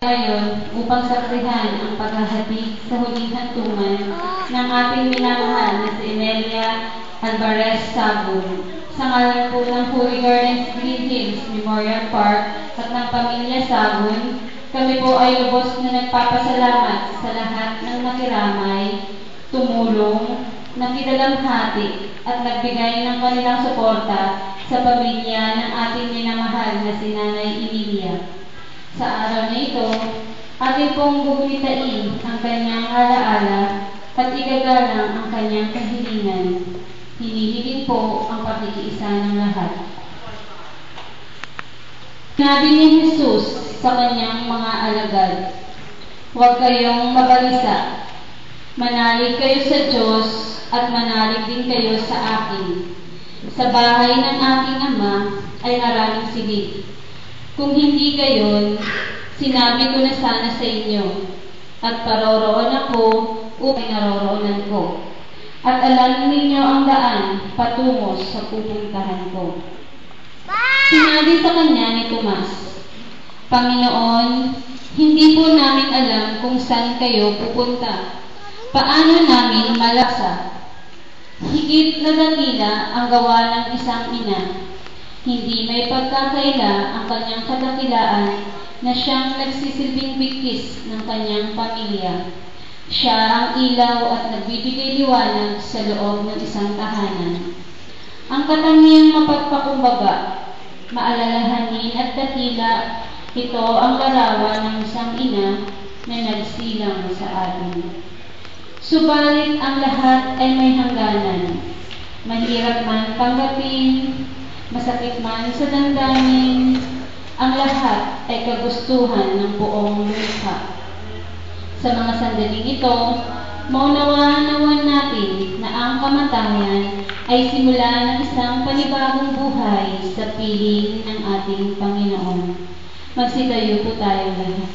Ngayon, upang sakrihan ang paghahatid sa huling hantungan ng ating minamahal na si Emelia Alvarez Sabon, sa ngalan po ng Holy Gardens Green Hills Memorial Park at ng pamilya Sabon, kami po ay lubos na nagpapasalamat sa lahat ng nakiramay, tumulong, nakidalamhati at nagbigay ng kanilang suporta sa pamilya ng ating minamahal na si Nanay Emilia. Sa araw na ito, atin pong gugunitain ang kanyang alaala at igagalang ang kanyang kahilingan. Hinihiling po ang pakikiisa ng lahat. Sinabi ni Jesus sa kanyang mga alagad, "Huwag kayong mabalisa. Manalig kayo sa Diyos at manalig din kayo sa akin. Sa bahay ng aking Ama ay maraming silid. Kung hindi gayon, sinabi ko na sana sa inyo, at paroroon ako upang naroroonan ko. At alam ninyo ang daan patungo sa pupuntahan ko." Sinabi sa kanya ni Tomas, "Panginoon, hindi po namin alam kung saan kayo pupunta. Paano namin malasa? Higit na dakila ang gawa ng isang ina. Hindi may pagkakaila ang kanyang kadakilaan na siyang nagsisilbing bigkis ng kanyang pamilya. Siya ang ilaw at nagbibigay liwanag sa loob ng isang tahanan. Ang katangiang mapagpakumbaga, maalalahanin at dakila, ito ang larawan ng isang ina na nagsilang sa atin. Subalit ang lahat ay may hangganan. Mahirap man tanggapin, masakit man sa damdamin, ang lahat ay kagustuhan ng buong lumikha. Sa mga sandaling ito, maunawaan natin na ang kamatayan ay simula ng isang panibagong buhay sa piling ng ating Panginoon. Magsitayo po tayo lahat.